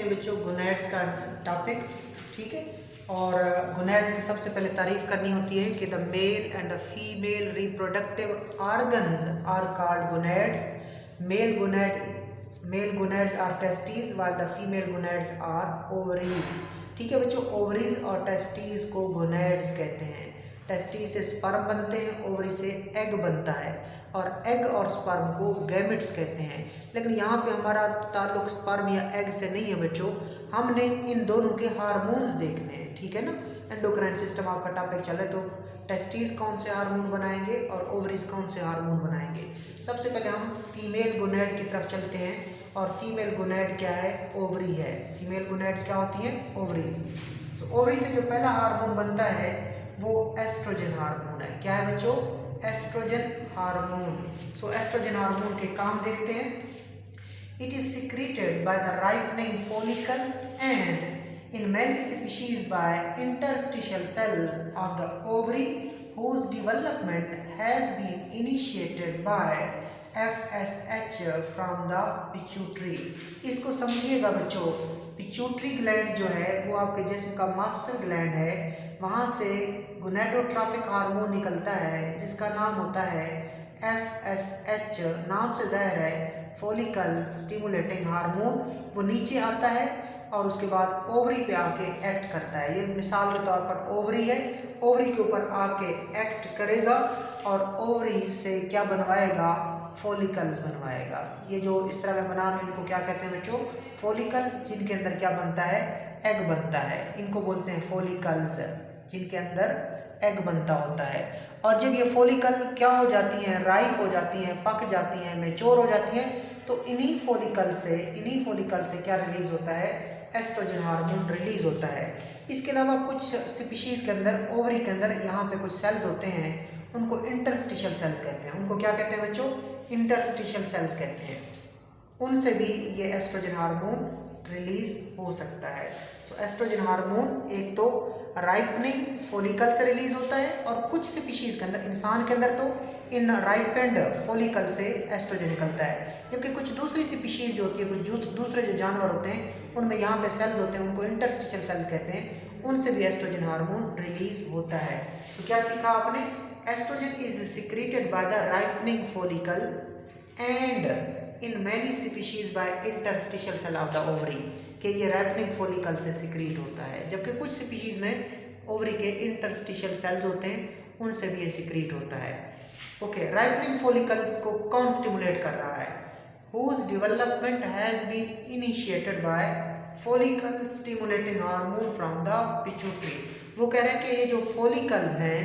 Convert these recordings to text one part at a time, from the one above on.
करेंगे बच्चों गोनैड्स का टॉपिक, ठीक है। और गोनैड्स की सबसे पहले तारीफ करनी होती है कि the male and the female reproductive organs are called gonads. Male gonads are testes while the female gonads are ovaries. ठीक है बच्चों, ओवरीज और टेस्टीज को गोनैड्स कहते हैं। टेस्टीज से स्पर्म बनते हैं, ओवरी से एग बनता है, और एग और स्पर्म को गैमेट्स कहते हैं। लेकिन यहाँ पे हमारा ताल्लुक स्पर्म या एग से नहीं है बच्चों, हमने इन दोनों के हार्मोन्स देखने हैं, ठीक है ना। एंडोक्राइन सिस्टम आपका टॉपिक चले तो टेस्टीज कौन से हार्मोन बनाएंगे और ओवरीज कौन से हार्मोन बनाएंगे। सबसे पहले हम फीमेल गोनैड की तरफ चलते हैं, और फीमेल गोनैड क्या है, ओवरी है। फीमेल गोनैड्स क्या होती हैं, ओवरीज। तो ओवरी से जो पहला हार्मोन बनता है वो एस्ट्रोजन हार्मोन है। क्या है बच्चों, estrogen hormone. So estrogen hormone के काम देखते हैं। It is secreted by the ripening follicles and in many species by interstitial cell of the ovary whose development has been initiated by FSH from the pituitary। इसको समझिएगा बच्चों, pituitary gland जो है वो आपके जिस्म का मास्टर ग्लैंड है। वहाँ से गोनेडोट्रॉफिक हार्मोन निकलता है जिसका नाम होता है FSH। नाम से जाहिर है फॉलिकल स्टिमुलेटिंग हार्मोन। वो नीचे आता है और उसके बाद ओवरी पे आके एक्ट करता है। ये मिसाल के तौर पर ओवरी है, ओवरी के ऊपर आके एक्ट करेगा और ओवरी से क्या बनवाएगा, फॉलिकल्स बनवाएगा। ये जो इस तरह मैं बना रहा हूँ इनको क्या कहते हैं बच्चों, फॉलिकल्स, जिनके अंदर क्या बनता है, एग बनता है। इनको बोलते हैं फॉलिकल्स, जिनके अंदर एग बनता होता है। और जब ये फॉलिकल क्या हो जाती हैं, राइप हो जाती हैं, पक जाती हैं, मैच्योर हो जाती हैं, तो इन्हीं फॉलिकल से क्या रिलीज होता है, एस्ट्रोजन हार्मोन रिलीज होता है। इसके अलावा कुछ स्पीशीज के अंदर, ओवरी के अंदर यहाँ पे कुछ सेल्स होते हैं, उनको इंटरस्टिशियल सेल्स कहते हैं। उनको क्या कहते हैं बच्चों, इंटरस्टिशियल सेल्स कहते हैं। उनसे भी ये एस्ट्रोजन हार्मोन रिलीज हो सकता है। सो एस्ट्रोजन हार्मोन एक तो राइपनिंग फॉलिकल से रिलीज होता है, और कुछ स्पीशीज के अंदर, इंसान के अंदर तो इन राइपेंड फॉलिकल से एस्ट्रोजन निकलता है। जबकि कुछ दूसरी स्पीशीज जो होती है, कुछ दूसरे जो जानवर होते हैं, उनमें यहाँ पे सेल्स होते हैं, उनको इंटरस्टिशियल सेल्स कहते हैं, उनसे भी एस्ट्रोजन हार्मोन रिलीज होता है। तो क्या सीखा आपने, estrogen is secreted by the ripening follicle and in many species by interstitial cell of the ovary, कि ये राइपनिंग फॉलिकल से सिक्रीट होता है। जबकि कुछ स्पीशीज में ओवरी के इंटरस्टिशियल सेल्स होते हैं, उनसे भी ये सिक्रीट होता है। ओके, राइपनिंग फॉलिकल्स को कौन स्टिमुलेट कर रहा है, whose development has been initiated by follicle stimulating hormone from the pituitary। वो कह रहे हैं कि ये जो फॉलिकल्स हैं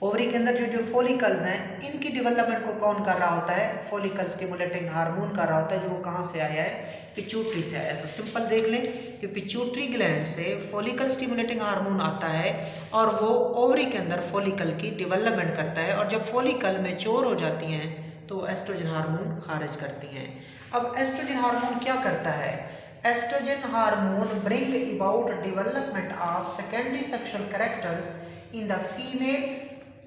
ओवरी के अंदर, जो फॉलिकल्स हैं, इनकी डेवलपमेंट को कौन कर रहा होता है, फॉलिकल स्टिमुलेटिंग हार्मोन कर रहा होता है, जो वो कहाँ से आया है, पिट्यूटरी से आया है। तो सिंपल देख लें कि पिट्यूटरी ग्लैंड से फॉलिकल स्टिमुलेटिंग हार्मोन आता है और वो ओवरी के अंदर फॉलिकल की डेवलपमेंट करता है, और जब फॉलिकल मैच्योर हो जाती हैं तो एस्ट्रोजन हार्मोन खारिज करती हैं। अब एस्ट्रोजन हार्मोन क्या करता है, estrogen hormone bring about development of secondary sexual characters in the female.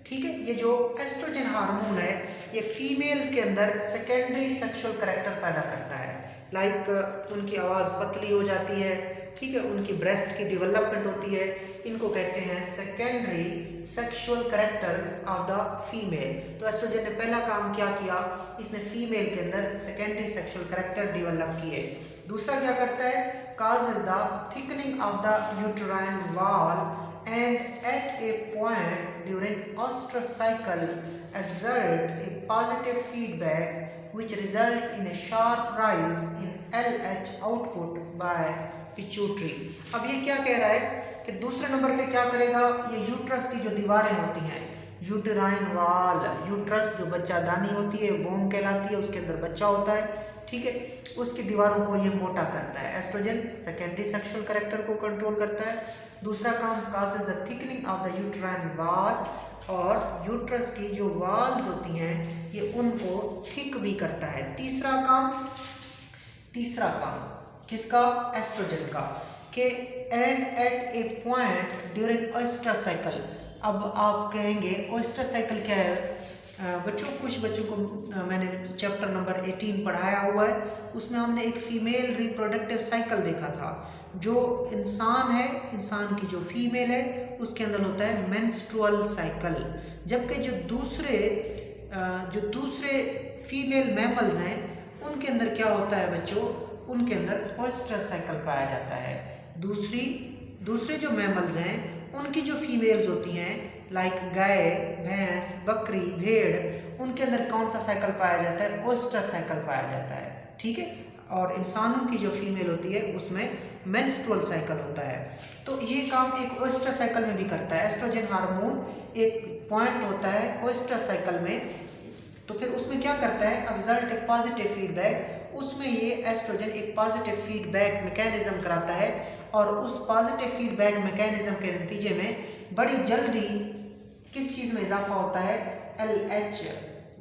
ठीक है, ये जो एस्ट्रोजन हार्मोन है ये फीमेल्स के अंदर सेकेंडरी सेक्सुअल कैरेक्टर पैदा करता है। लाइक उनकी आवाज़ पतली हो जाती है, ठीक है, उनकी ब्रेस्ट की डेवलपमेंट होती है, इनको कहते हैं secondary sexual characters of the female. तो एस्ट्रोजन ने पहला काम क्या किया, इसने फीमेल के अंदर सेकेंडरी सेक्सुअल कैरेक्टर डेवलप किए। दूसरा क्या करता है, causes the thickening of the uterine wall and at a point during oestrus cycle exert a positive feedback which result in a sharp rise in LH output by pituitary। अब ये क्या कह रहा है कि दूसरे नंबर पे क्या करेगा, ये यूट्रस की जो दीवारें होती हैं, यूटेराइन वॉल, यूट्रस जो बच्चादानी होती है, वोम कहलाती है, उसके अंदर बच्चा होता है, ठीक है, उसकी दीवारों को ये मोटा करता है। एस्ट्रोजन सेकेंडरी सेक्सुअल कैरेक्टर को कंट्रोल करता है। दूसरा काम, causes the thickening of the uterine wall, और यूट्रस की जो वॉल्स होती हैं ये उनको थिक भी करता है। तीसरा काम किसका, एस्ट्रोजन का, कि and at a point during oestrus cycle. अब आप कहेंगे ओएस्ट्रस साइकिल क्या है, बच्चों कुछ बच्चों को मैंने चैप्टर नंबर 18 पढ़ाया हुआ है, उसमें हमने एक फीमेल रिप्रोडक्टिव साइकिल देखा था। जो इंसान है, इंसान की जो फीमेल है उसके अंदर होता है मेंस्ट्रुअल साइकिल, जबकि जो दूसरे फीमेल मैमल्स हैं उनके अंदर क्या होता है बच्चों, उनके अंदर ओएस्ट्रस साइकिल पाया जाता है। दूसरे जो मैमल्स हैं उनकी जो फीमेल्स होती हैं लाइक गाय, भैंस, बकरी, भेड़, उनके अंदर कौन सा साइकिल पाया जाता है, ओएस्ट्रस साइकिल पाया जाता है, ठीक है। और इंसानों की जो फीमेल होती है उसमें मेंस्ट्रुअल साइकिल होता है। तो ये काम एक ओएस्ट्रस साइकिल में भी करता है। एस्ट्रोजन हार्मोन एक पॉइंट होता है ओएस्ट्रस साइकिल में, तो फिर उसमें क्या करता है, एक्सर्ट एक पॉजिटिव फीडबैक, उसमें ये एस्ट्रोजन एक पॉजिटिव फीडबैक मैकेनिज्म कराता है, और उस पॉजिटिव फीडबैक मैकेनिज्म के नतीजे में बड़ी जल्दी किस चीज़ में इजाफा होता है, LH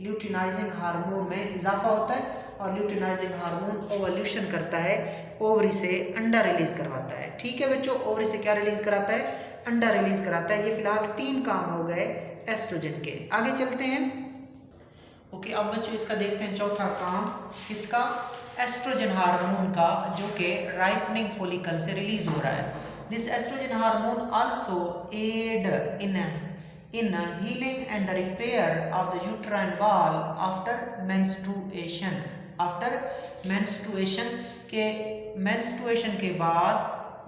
ल्यूटिनाइजिंग हार्मोन में इजाफा होता है, और ल्यूटिनाइजिंग हार्मोन ओवल्यूशन करता है, ओवरी से अंडा रिलीज करवाता है, ठीक है बच्चों। ओवरी से क्या रिलीज कराता है, अंडा रिलीज कराता है। ये फिलहाल 3 काम हो गए एस्ट्रोजन के। आगे चलते हैं। ओके, अब बच्चों इसका देखते हैं चौथा काम, किसका, एस्ट्रोजन हार्मोन का, जो कि राइपनिंग फॉलिकल से रिलीज हो रहा है। This estrogen hormone also aid in healing and the repair of the uterine wall after menstruation के बाद,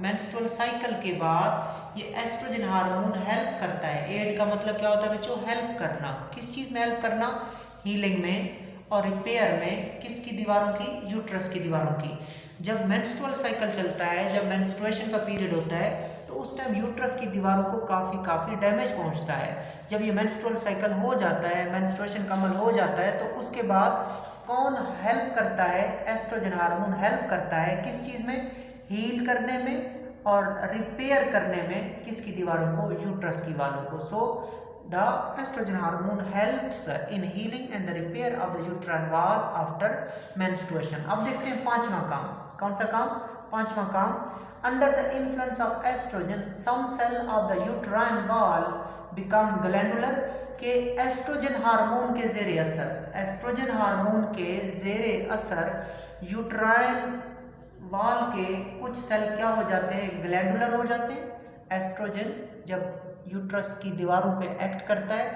मेंस्ट्रुअल साइकिल के बाद ये एस्ट्रोजन हार्मोन हेल्प करता है। एड का मतलब क्या होता है बच्चों, हेल्प करना। किस चीज़ में हेल्प करना, हीलिंग में, और रिपेयर में, किसकी दीवारों की, यूट्रस की दीवारों की। जब मेंस्ट्रुअल साइकिल चलता है, जब मेंस्ट्रुएशन का पीरियड होता है, तो उस टाइम यूट्रस की दीवारों को काफ़ी डैमेज पहुंचता है। जब ये मेंस्ट्रुअल साइकिल हो जाता है, मेंस्ट्रुएशन कमल हो जाता है, तो उसके बाद कौन हेल्प करता है, एस्ट्रोजन हार्मोन हेल्प करता है किस चीज़ में, हील करने में और रिपेयर करने में, किसकी दीवारों को, यूट्रस की दीवारों को। So the estrogen hormone helps in healing and the repair of the uterine wall after menstruation. अब देखते हैं 5वां काम, कौन सा काम, 5वां काम, under the influence of estrogen some cell of the uterine wall become glandular। के एस्ट्रोजन हार्मोन के जेरे असर, एस्ट्रोजन हार्मोन के जेरे असर यूट्राइन वॉल के कुछ सेल क्या हो जाते हैं, ग्लैंडुलर हो जाते हैं। एस्ट्रोजन जब यूट्रस की दीवारों पे एक्ट करता है,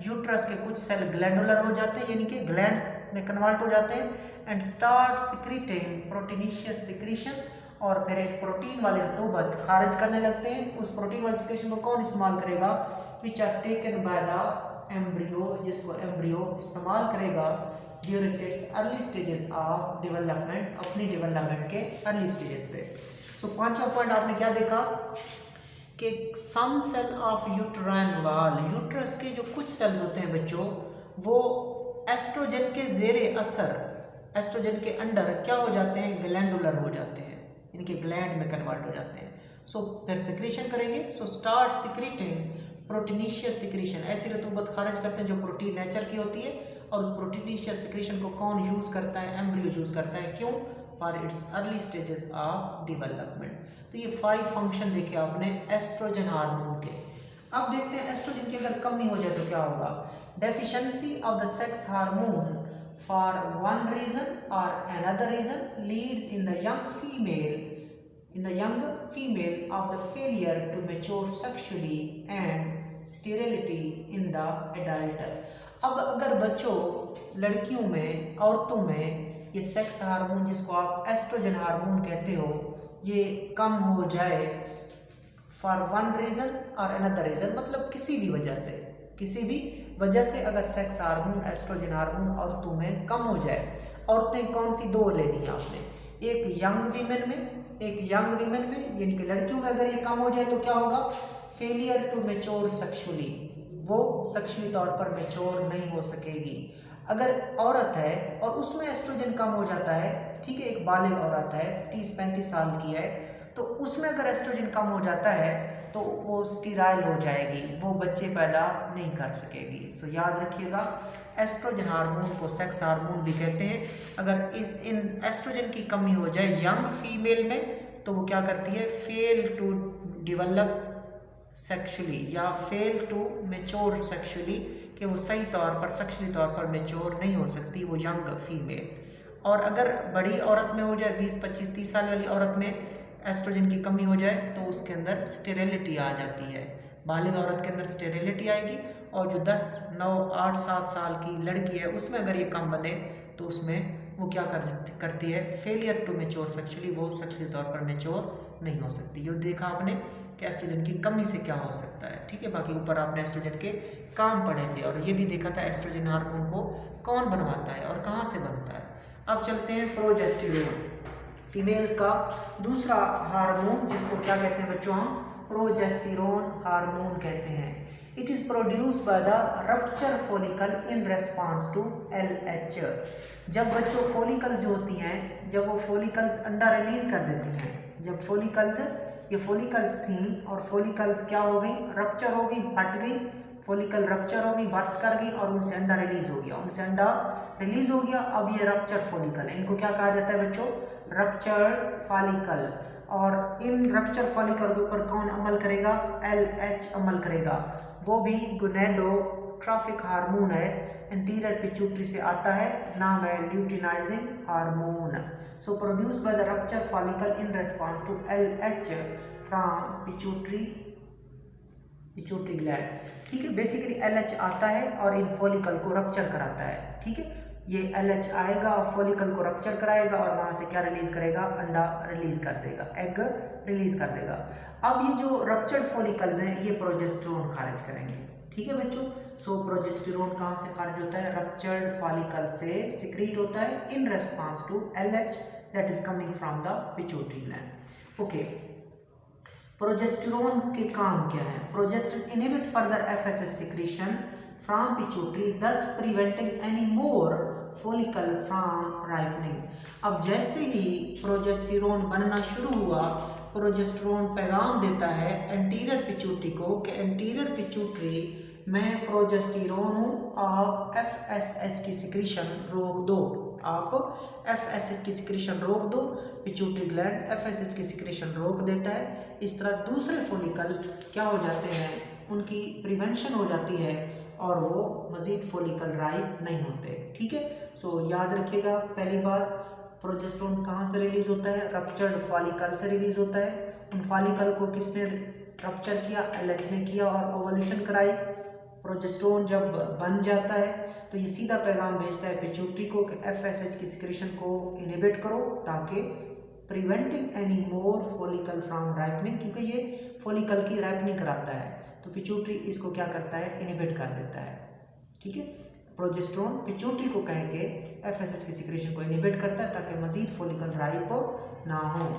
यूट्रस के कुछ सेल ग्लैंडुलर हो जाते हैं, यानी कि ग्लैंड्स में कन्वर्ट हो जाते हैं, and start secreting proteinaceous secretion, और फिर एक प्रोटीन वाले रतूबत खारिज करने लगते हैं। उस प्रोटीन वाले सिक्रीशन को कौन इस्तेमाल करेगा, which are taken by the embryo, जिसको एम्ब्रियो इस्तेमाल करेगा during its early stages of development, अपनी डेवलपमेंट के अर्ली स्टेजेस पे। सो 5वां पॉइंट आपने क्या देखा कि some cell of uterine wall, uterus के जो कुछ सेल्स होते हैं बच्चों, वो एस्ट्रोजन के जेरे असर, एस्ट्रोजन के अंडर क्या हो जाते हैं, ग्लैंडुलर हो जाते हैं, इनके ग्लैंड में कन्वर्ट हो जाते हैं। सो फिर सिक्रीशन करेंगे, so start secreting proteinaceous secretion, ऐसी रतूबत खारिज करते हैं जो प्रोटीन नेचर की होती है, और उस प्रोटीनिशियस सिक्रीशन को कौन यूज करता है, एम्ब्रियो यूज करता है। क्यों, for its early stages of development. तो ये 5 फंक्शन देखे आपने एस्ट्रोजन हार्मोन के। अब देखते हैं एस्ट्रोजन की अगर कमी हो जाए तो क्या होगा, deficiency of the sex hormone for one reason or another reason leads in the young female of the failure to mature sexually and sterility in the adult। अब अगर बच्चों, लड़कियों में, औरतों में ये सेक्स हार्मोन जिसको आप एस्ट्रोजन हार्मोन कहते हो, ये कम हो जाए फॉर वन रीजन और अनदर रीजन, मतलब किसी भी वजह से अगर सेक्स हार्मोन, एस्ट्रोजन हार्मोन औरतों में कम हो जाए, औरतें कौन सी, 2 लेनी है आपने, एक यंग वीमेन में, यानी कि लड़कियों में अगर ये कम हो जाए तो क्या होगा, फेलियर टू मैच्योर सेक्सुअली, वो सेक्सुअली तौर पर मैच्योर नहीं हो सकेगी। अगर औरत है और उसमें एस्ट्रोजन कम हो जाता है, ठीक है, एक बालिग औरत है, 30-35 साल की है, तो उसमें अगर एस्ट्रोजन कम हो जाता है तो वो स्टीराइल हो जाएगी, वो बच्चे पैदा नहीं कर सकेगी। सो याद रखिएगा, एस्ट्रोजन हार्मोन को सेक्स हार्मोन भी कहते हैं। अगर इन एस्ट्रोजन की कमी हो जाए यंग फीमेल में, तो वो क्या करती है, फेल टू डेवलप सेक्सुअली या फेल टू मैच्योर सेक्सुअली, कि वो सही तौर पर सेक्सुअली तौर पर मैच्योर नहीं हो सकती, वो यंग फीमेल। और अगर बड़ी औरत में हो जाए, 20, 25, 30 साल वाली औरत में एस्ट्रोजन की कमी हो जाए तो उसके अंदर स्टेरिलिटी आ जाती है, बालिग औरत के अंदर स्टेरिलिटी आएगी। और जो 10, 9, 8, 7 साल की लड़की है उसमें अगर ये कम बने तो उसमें वो क्या करती है, फेलियर टू मैच्योर सेक्सुअली, वो सेक्सुअली तौर पर मैच्योर नहीं हो सकती। ये देखा आपने कि एस्ट्रोजन की कमी से क्या हो सकता है, ठीक है। बाकी ऊपर आपने एस्ट्रोजन के काम पढ़े थे और ये भी देखा था एस्ट्रोजन हार्मोन को कौन बनवाता है और कहाँ से बनता है। अब चलते हैं प्रोजेस्टेरोन, फीमेल्स का दूसरा हार्मोन, जिसको क्या कहते हैं बच्चों, हम प्रोजेस्टेरोन हार्मोन कहते हैं। It is produced by the rupture follicle in response to LH। जब बच्चों फॉलिकल्स जो होती हैं, जब वो फॉलिकल्स अंडा रिलीज कर देती हैं, जब फॉलिकल्स, ये फॉलिकल्स थी और फॉलिकल्स क्या हो गई, रप्चर हो गई, फट गई, फॉलिकल रप्चर हो गई, बर्स्ट कर गई और उनसे अंडा रिलीज हो गया, उनसे अंडा रिलीज हो गया। अब ये रप्चर फॉलिकल है, इनको क्या कहा जाता है बच्चों, रप्चर फॉलिकल। और इन रप्चर फॉलिकल के ऊपर कौन अमल करेगा, LH अमल करेगा, वो भी गोनेडोट्रोफिक हार्मोन है, एंटीरियर पिट्यूटरी से आता है, नाम है luteinizing hormone. So produced by the rupture follicle in response to LH from pituitary gland, ठीक है। बेसिकली LH आता है और इन फॉलिकल को रप्चर कराता है, ठीक है। ये LH आएगा और फॉलिकल को रप्चर कराएगा और वहां से क्या रिलीज करेगा, अंडा रिलीज कर देगा, एग रिलीज कर देगा। अब ये जो रप्चर्ड फॉलिकल्स हैं ये प्रोजेस्टेरोन खारिज करेंगे, ठीक है बच्चों। सो प्रोजेस्टेरोन कहाँ से खारिज होता है, रप्चर्ड फॉलिकल से सिक्रीट होता है in response to LH that is coming from the pituitary gland. Okay, progesterone के काम क्या है, progesterone inhibit further FSH secretion from pituitary thus preventing any more follicle from ripening। अब जैसे ही प्रोजेस्टेरोन बनना शुरू हुआ, प्रोजेस्टेरोन पैगाम देता है एंटीरियर पिट्यूटरी को कि एंटीरियर पिट्यूटरी मैं प्रोजेस्टेरोन हूँ, आप FSH की सिक्रीशन रोक दो, आप FSH की सिक्रीशन रोक दो। पिट्यूटरी ग्लैंड FSH की सिक्रीशन रोक देता है। इस तरह दूसरे फॉलिकल क्या हो जाते हैं, उनकी प्रिवेंशन हो जाती है और वो मजीद फॉलिकल राइप नहीं होते, ठीक है। सो याद रखिएगा, पहली बात, प्रोजेस्टेरोन कहाँ से रिलीज होता है, रप्चर्ड फॉलिकल से रिलीज होता है। उन फॉलिकल को किसने रप्चर किया, LH ने किया और ओवल्यूशन कराई। प्रोजेस्टेरोन जब बन जाता है तो ये सीधा पैगाम भेजता है पिट्यूटरी को कि FSH की सिक्रीशन को इनहिबिट करो ताकि preventing any more follicle from ripening, क्योंकि ये फॉलिकल की राइपनिंग कराता है तो पिट्यूटरी इसको क्या करता है, इनहिबिट कर देता है, ठीक है। प्रोजेस्टेरोन पिट्यूटरी को कह के FSH की सिक्रीशन को इनहिबिट करता है ताकि मजीद फॉलिकल राइप ना हो।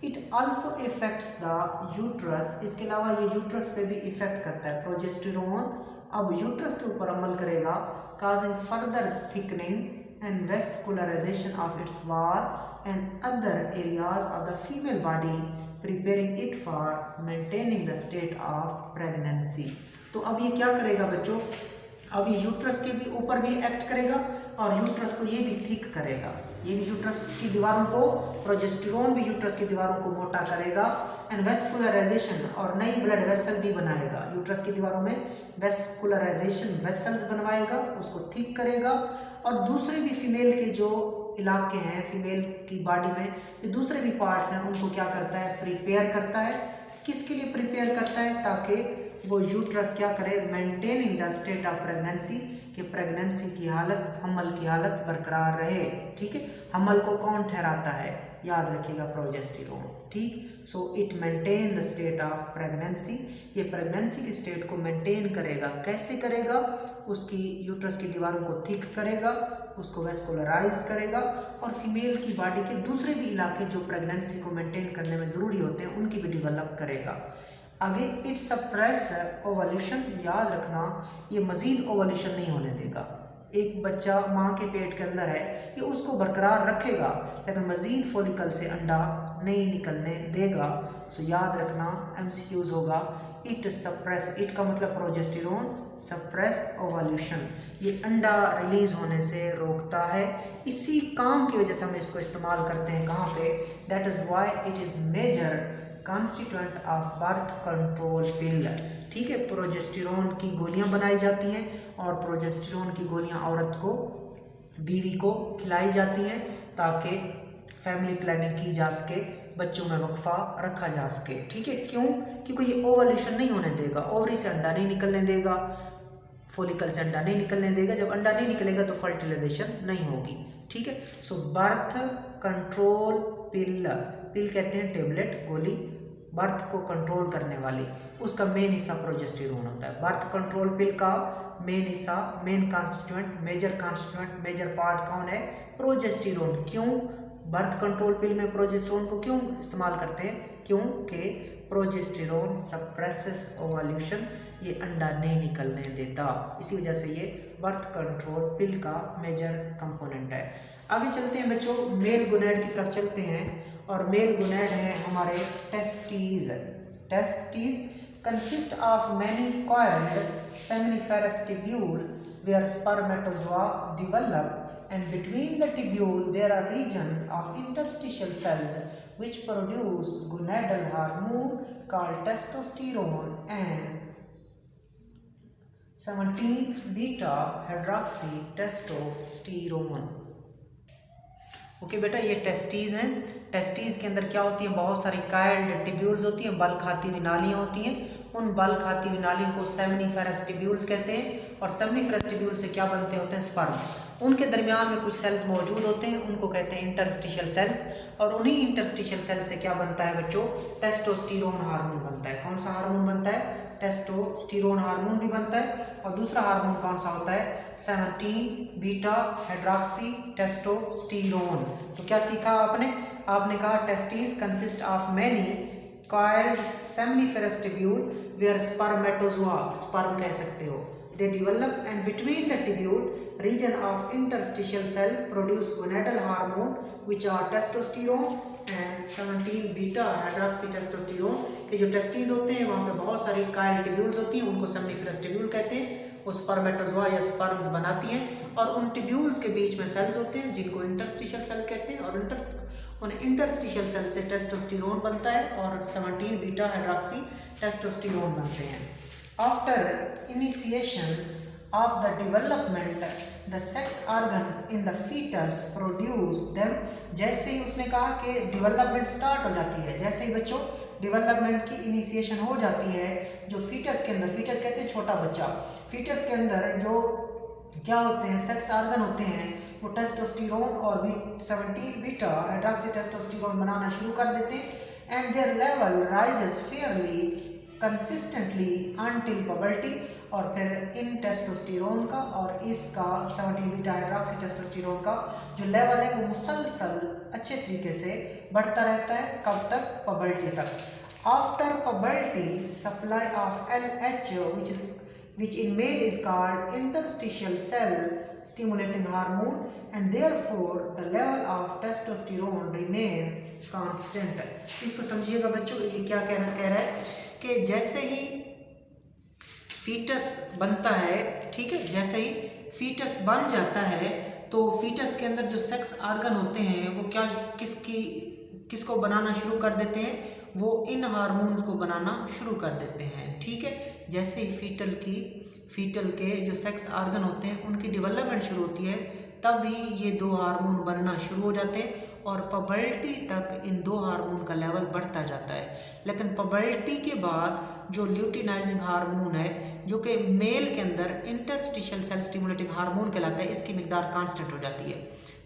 It also effects the uterus, इसके अलावा ये यूट्रस पे भी इफेक्ट करता है। प्रोजेस्टेरोन अब यूट्रस के ऊपर अमल करेगा, causing further thickening and vascularisation of its wall and other areas of the female body, preparing it for maintaining the state of pregnancy. तो अब ये क्या करेगा बच्चों, अब ये यूट्रस के भी ऊपर भी एक्ट करेगा और यूट्रस को ये भी थिक करेगा, ये भी यूट्रस की दीवारों को, प्रोजेस्टेरोन भी यूट्रस की दीवारों को मोटा करेगा एंड वेस्कुलराइजेशन, और नई ब्लड वेसल भी बनाएगा, यूट्रस की दीवारों में वेस्कुलराइजेशन वेसल्स बनवाएगा, उसको ठीक करेगा। और दूसरे भी फीमेल के जो इलाके हैं फीमेल की बॉडी में, ये दूसरे भी पार्ट्स हैं, उनको क्या करता है, प्रिपेयर करता है। किसके लिए प्रिपेयर करता है, ताकि वो यूट्रस क्या करे, maintaining the state of pregnancy, कि प्रेगनेंसी की हालत, हमल की हालत बरकरार रहे, ठीक है। हमल को कौन ठहराता है, याद रखिएगा, प्रोजेस्टेरोन, ठीक। So it maintain the state of pregnancy, ये प्रेगनेंसी की स्टेट को मेंटेन करेगा। कैसे करेगा, उसकी यूट्रस की दीवारों को थिक करेगा, उसको वेस्कुलराइज करेगा और फीमेल की बॉडी के दूसरे भी इलाके जो प्रेगनेंसी को मेंटेन करने में ज़रूरी होते हैं उनकी भी डेवलप करेगा। आगे इट सप्रेस ओवल्यूशन, याद रखना ये मज़ीद ओवल्यूशन नहीं होने देगा। एक बच्चा माँ के पेट के अंदर है, ये उसको बरकरार रखेगा लेकिन मज़ीद फॉलिकल से अंडा नहीं निकलने देगा। सो याद रखना MCQs होगा, इट सप्रेस, इट का मतलब प्रोजेस्टेरोन, सप्रेस ओवल्यूशन, ये अंडा रिलीज होने से रोकता है। इसी काम की वजह से हम इसको इस्तेमाल करते हैं कहाँ पे, that is why it is major constituent of birth control pill, ठीक है। प्रोजेस्टेरोन की गोलियां बनाई जाती हैं और प्रोजेस्टेरोन की गोलियां औरत को, बीवी को खिलाई जाती हैं ताकि फैमिली प्लानिंग की जा सके, बच्चों में वक्फा रखा जा सके। ठीक है, क्यों? क्योंकि ये ओवल्यूशन नहीं होने देगा, ओवरी से अंडा नहीं निकलने देगा, फोलिकल से अंडा नहीं निकलने देगा। जब अंडा नहीं निकलेगा तो फर्टिलाइजेशन नहीं होगी। ठीक है, सो बर्थ कंट्रोल पिल, पिल कहते हैं टेबलेट, गोली, बर्थ को कंट्रोल करने वाली, उसका मेन हिस्सा प्रोजेस्टेरोन होता है। बर्थ कंट्रोल पिल का मेन हिस्सा, main constituent, major constituent, major part कौन है? प्रोजेस्टेरोन। क्यों बर्थ कंट्रोल पिल में प्रोजेस्टेरोन को क्यों इस्तेमाल करते हैं? क्योंकि प्रोजेस्टेरोन सप्रेसेस ओवल्यूशन, ये अंडा नहीं निकलने देता, इसी वजह से ये बर्थ कंट्रोल पिल का मेजर कंपोनेंट है। आगे चलते हैं बच्चों, मेल गोनैड की तरफ चलते हैं, और मेल गोनैड है हमारे testes. Testes consist of many coiled seminiferous tubule where spermatozoa develop, and between the tubule there are regions of interstitial cells which produce gonadal hormone called testosterone and 17 beta hydroxy testosterone। Okay बेटा, ये testes हैं। Testes के अंदर क्या होती है? बहुत सारी काइल्ड टिब्यूल्स होती हैं, बल खाती हुई नालियाँ होती हैं। उन बल खाती हुई नालियों को सेमिनिफेरस टिब्यूल्स कहते हैं, और सेमिनिफेरस टिब्यूल से क्या बनते होते हैं? स्पर्म। उनके दरमियान में कुछ सेल्स मौजूद होते हैं, उनको कहते हैं इंटरस्टिशियल सेल्स, और उन्हीं इंटरस्टिशियल सेल्स से क्या बनता है बच्चों? टेस्टोस्टेरोन हार्मोन बनता है। कौन सा हार्मोन बनता है? टेस्टोस्टेरोन हार्मोन भी बनता है। और दूसरा हार्मोन कौन सा होता है? 17 बीटा हाइड्रोक्सी टेस्टोस्टेरोन। तो क्या सीखा आपने? आपने कहा testes consist of many coiled seminiferous tubule where spermatozoa, sperm कह सकते हो, they develop and between the tubule region of interstitial cell produce gonadal hormone which are testosterone and 17 beta hydroxy testosterone। के जो टेस्टीज होते हैं वहाँ पे बहुत सारी काइल टिब्यूल्स होती हैं, उनको सेमिनिफेरस टिब्यूल कहते हैं। वो स्पर्मेटोजोआ या स्पर्म्स बनाती हैं, और उन टिब्यूल्स के बीच में सेल्स होते हैं जिनको इंटरस्टिशियल सेल्स कहते हैं, और उन इंटरस्टिशियल सेल से टेस्टोस्टेरोन बनता है और 17 बीटा हाइड्रोक्सी टेस्टोस्टेरोन बनते हैं। After initiation of the development, the sex organ in the fetus produce them। जैसे ही उसने कहा कि डेवलपमेंट स्टार्ट हो जाती है, जैसे ही बच्चों डेवलपमेंट की इनिशिएशन हो जाती है, जो फीटस के अंदर, फीटस कहते हैं छोटा बच्चा, फीटस के अंदर जो क्या होते हैं? सेक्स ऑर्गन होते हैं, वो टेस्टोस्टेरोन और 17 बीटा हाइड्रोक्सी टेस्टोस्टेरोन बनाना शुरू कर देते हैं, and their level rises Fairlie consistently until puberty. और फिर इन टेस्टोस्टेरोन का और इसका 17 बीटा हाइड्रोक्सी टेस्टोस्टेरोन का जो लेवल है वो मुसलसल अच्छे तरीके से बढ़ता रहता है। कब तक? पबर्टी तक। After puberty supply of LH which in male is called interstitial cell stimulating hormone, and therefore the level of testosterone remain constant। इसको समझिएगा बच्चों, ये क्या कह रहा है कि जैसे ही फीटस बनता है, ठीक है, जैसे ही फीटस बन जाता है तो फीटस के अंदर जो सेक्स ऑर्गन होते हैं वो क्या किसको बनाना शुरू कर देते हैं? वो इन हार्मोन्स को बनाना शुरू कर देते हैं। ठीक है, जैसे ही फीटल के जो सेक्स ऑर्गन होते हैं उनकी डेवलपमेंट शुरू होती है, तभी ये दो हार्मोन बनना शुरू हो जाते हैं, और पबर्टी तक इन दो हार्मोन का लेवल बढ़ता जाता है। लेकिन पबर्टी के बाद जो ल्यूटिनाइजिंग हार्मोन है, जो कि मेल के अंदर इंटरस्टिशियल सेल स्टिमुलेटिंग हार्मोन कहलाता है, इसकी मिकदार कांस्टेंट हो जाती है।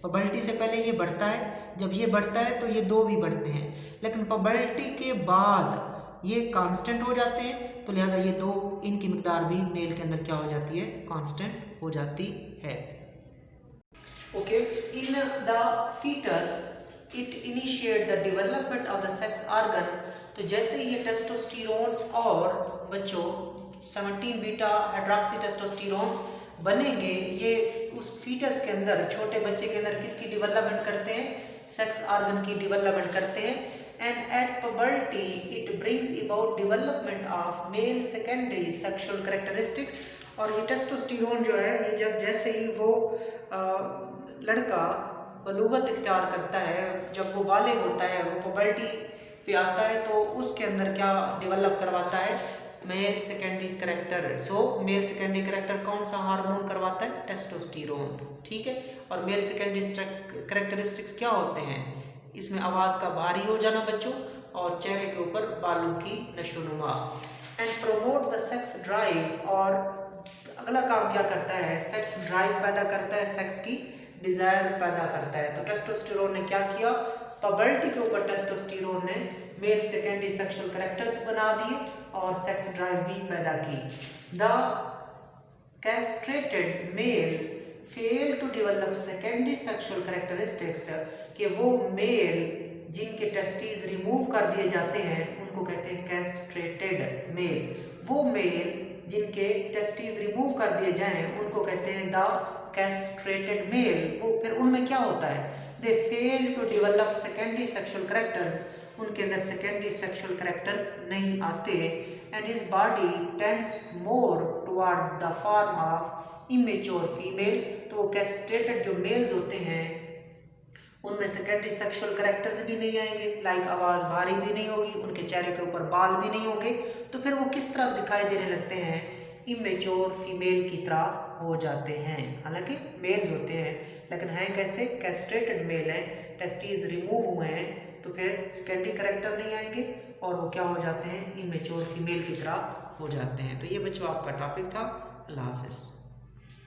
पबर्टी से पहले ये बढ़ता है, जब ये बढ़ता है तो ये दो भी बढ़ते हैं, लेकिन पबर्टी के बाद ये कांस्टेंट हो जाते हैं, तो लिहाजा ये दो, इनकी मिकदार भी मेल के अंदर क्या हो जाती है? कांस्टेंट हो जाती है। Okay, in the foetus it initiate the development of the sex organ. तो जैसे ही ये टेस्टोस्टेरोन और बच्चों 17 बीटा हाइड्रोक्सी टेस्टोस्टेरोन बनेंगे, ये उस फीटस के अंदर, छोटे बच्चे के अंदर किसकी डेवलपमेंट करते हैं? सेक्स ऑर्गन की डेवलपमेंट करते हैं। And at puberty it brings about development of male secondary sexual characteristics। और ये टेस्टोस्टेरोन जो है, ये जब जैसे ही वो लड़का बलूगत इख्तियार करता है, जब वो बालिग होता है, वो puberty पे आता है, तो उसके अंदर क्या डेवलप करवाता है? Male secondary character. So male secondary character कौन सा हार्मोन करवाता है? टेस्टोस्टेरोन। ठीक है, और मेल सेकेंडरी कैरेक्टरिस्टिक्स क्या होते हैं? इसमें आवाज़ का भारी हो जाना बच्चों, और चेहरे के ऊपर बालों की नशोनुमा। And promote the sex drive, और अगला काम क्या करता है? सेक्स ड्राइव पैदा करता है, सेक्स की डिजायर पैदा करता है। तो टेस्टोस्टेरोन ने क्या किया? पबर्टी के ऊपर टेस्टोस्टेरोन ने मेल सेकेंडरी सेक्सुअल कैरेक्टर्स बना दिए और सेक्स ड्राइव भी पैदा की। The castrated male fail to develop secondary sexual characteristics, कि वो मेल जिनके टेस्टिस रिमूव कर दिए जाते हैं उनको कहते हैं कैस्ट्रेटेड मेल। वो मेल जिनके टेस्टिस रिमूव कर दिए जाएं उनको कहते हैं द कैस्ट्रेटेड मेल। वो फिर उनमें क्या होता है? They fail to develop secondary sexual characters, उनके अंदर सेकेंडरी सेक्सुअल कैरेक्टर्स नहीं आते, and his body tends more toward the form of immature female. तो कैस्ट्रेटेड जो मेल्स होते हैं उनमें सेकेंडरी सेक्सुअल कैरेक्टर्स भी नहीं आएंगे, लाइक आवाज़ भारी भी नहीं होगी, उनके चेहरे के ऊपर बाल भी नहीं होंगे, तो फिर वो किस तरह दिखाई देने लगते हैं? इमेच्योर फीमेल की तरह हो जाते हैं। हालांकि मेल्स होते हैं लेकिन हैं कैसे? कैस्ट्रेटेड मेल हैं, टेस्टिस रिमूव हुए हैं, तो फिर सेकेंडरी कैरेक्टर नहीं आएंगे और वो क्या हो जाते हैं? इमेच्योर फीमेल की तरह हो जाते हैं। तो ये बच्चों आपका टॉपिक था। अल्लाह हाफिज़।